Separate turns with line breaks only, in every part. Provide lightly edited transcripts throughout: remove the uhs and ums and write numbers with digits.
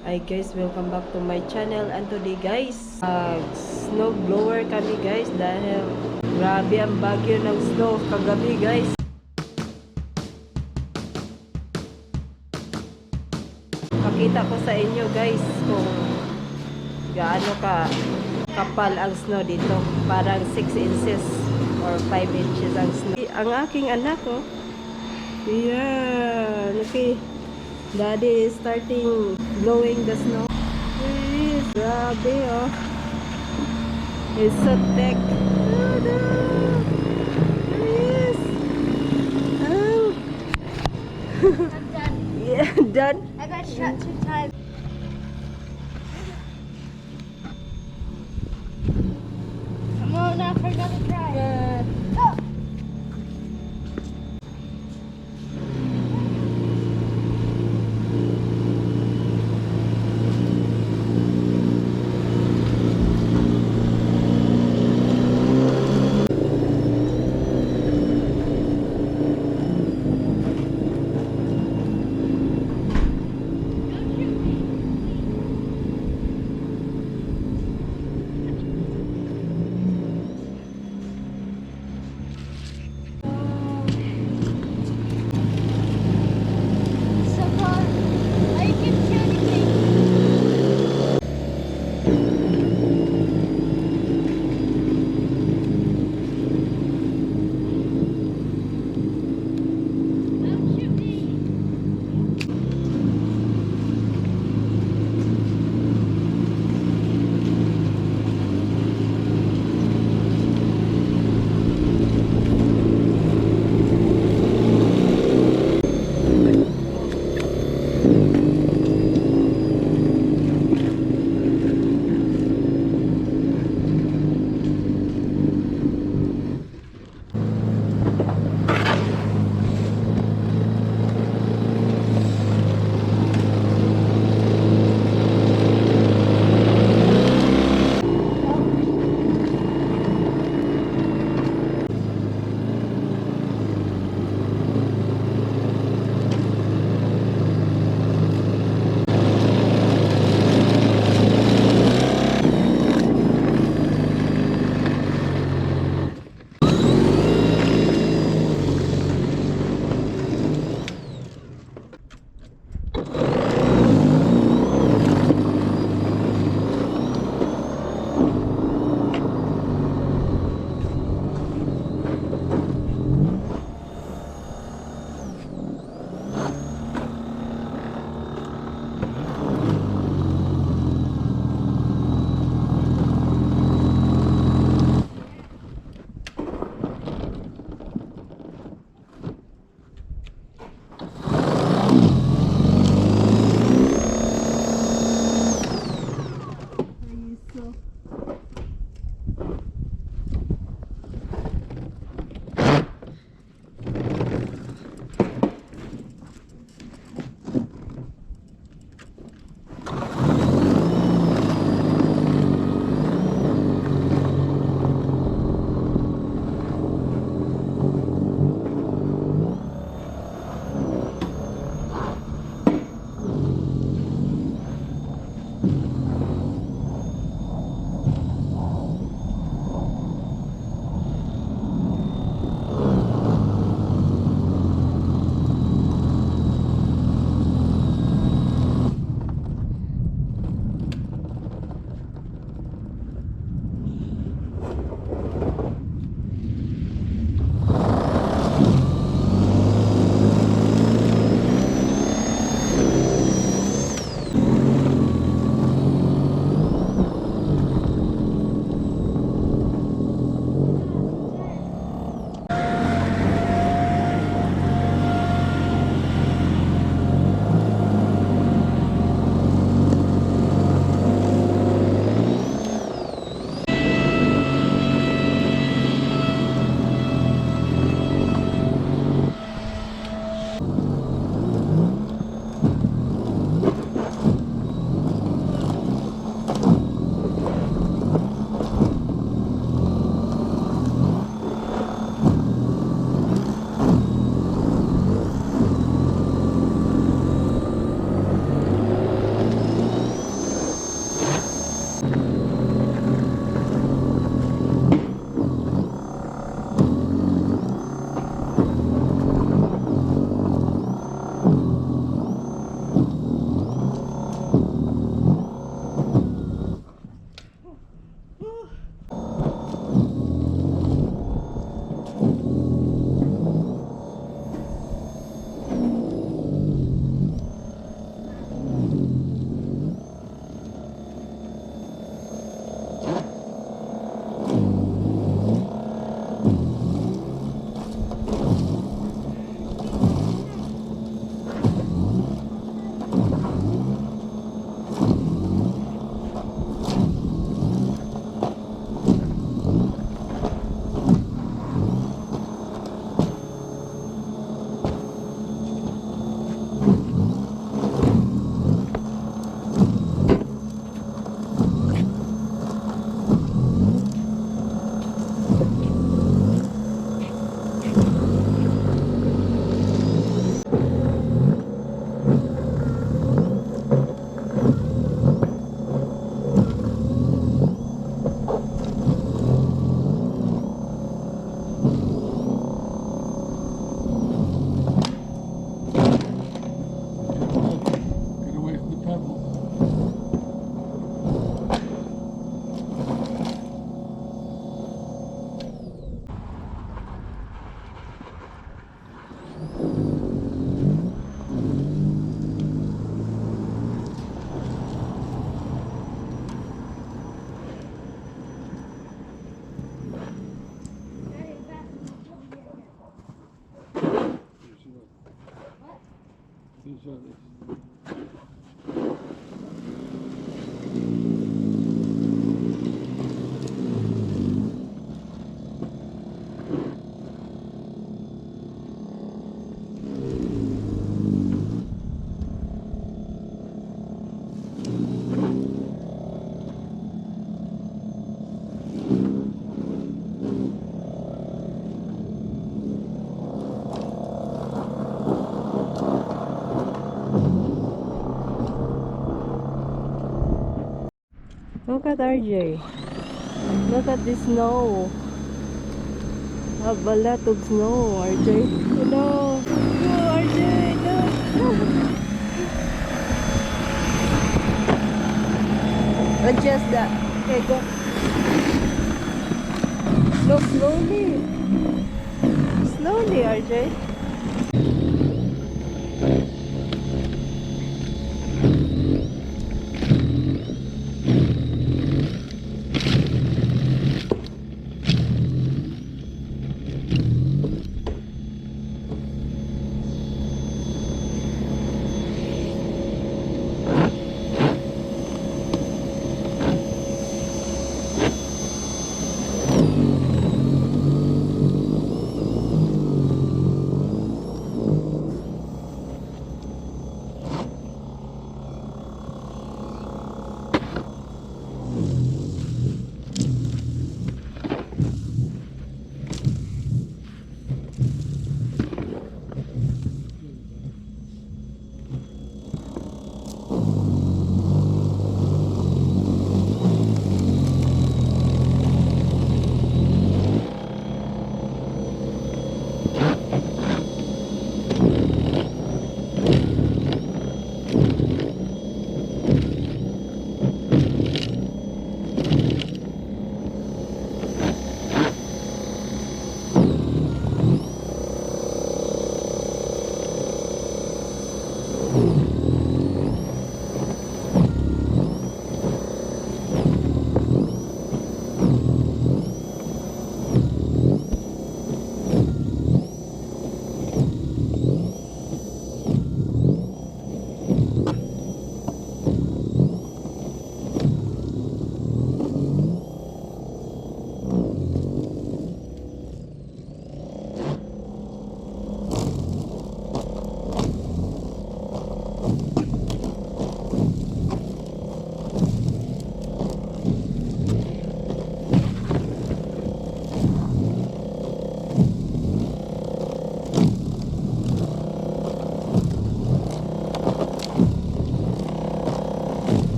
Hi guys, welcome back to my channel. And today guys, snow blower kami guys dahil grabe ang bagyo ng snow kagabi guys. Pakita ko sa inyo guys kung gaano kapal ang snow dito. Parang 6 inches or 5 inches ang snow. Ang aking anak oh. Yeah, okay. Daddy is starting blowing the snow. Yes, grabe oh. It's so thick. Oh, no. Yes. Oh.
I'm done.
Yeah, done.
I got shot 2 times. I'm going out for another try. Oh.
Look at RJ. Look at the snow. Have a lot of snow, RJ. Oh, no. No, RJ, no. Adjust that. Okay, go. No, slowly. Slowly, RJ.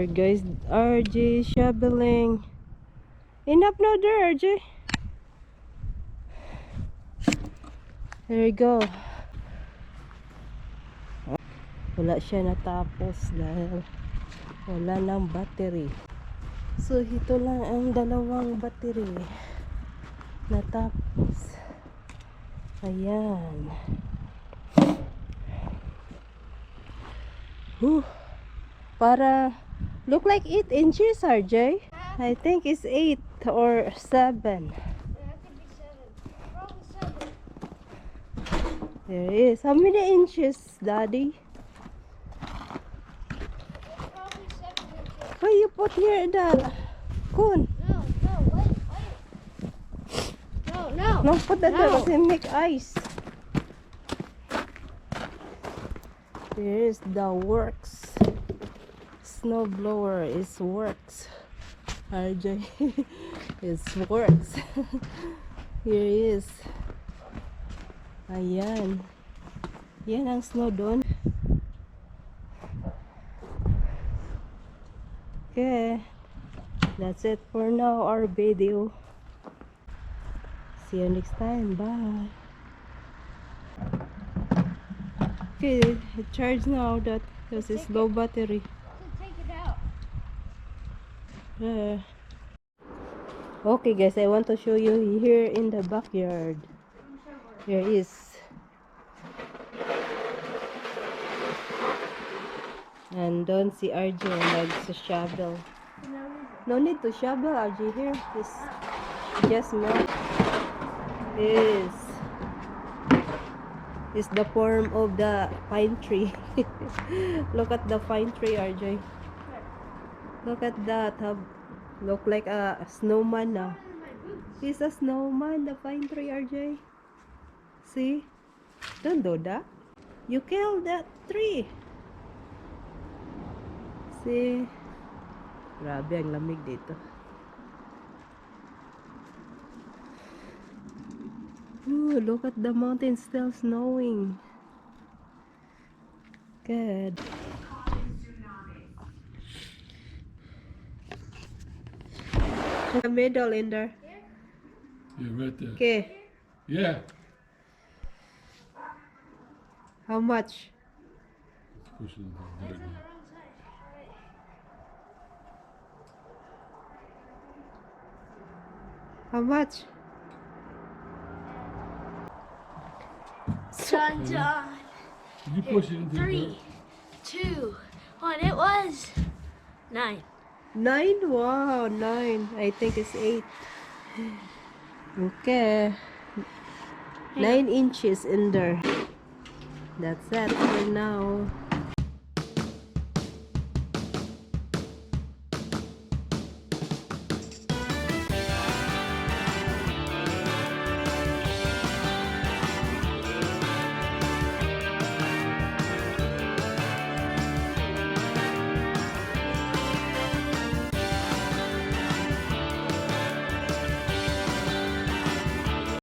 There guys, RJ shoveling. Enough now there, RJ. There you go. Wala siya natapos dahil wala ng battery. So ito lang ang dalawang battery natapos. Ayan. Para look like 8 inches, RJ. I think it's 8 or 7. There is. How many inches, Daddy? Why you put here the cone? No, put that there kasi make ice. There's the works. Snow blower is works. RJ is works. Here is. Ayan. Yan ang snow doon. Okay. That's it for now, our video. See you next time. Bye. Okay, it charged now that because it's low battery.
Take it out.
Okay guys, I want to show you here in the backyard. Here is and don't see RJ nag-shovel. No need to shovel, RJ here. Just melt. Is the form of the pine tree. Look at the pine tree, RJ. Look at that. Look like a snowman now. It's a snowman, the pine tree, RJ. See? Don't do that. You killed that tree. See? Grabe ang lamig dito. Ooh, look at the mountain still snowing. Good. The middle in there.
Yeah, right there.
Okay.
Yeah.
How much?
Let's push it down there now.
How much?
Done, done.
Did you push it into the
3, 2, 1. It was 9.
9? Wow, 9. I think it's 8. Okay. 9 inches in there. That's it for now.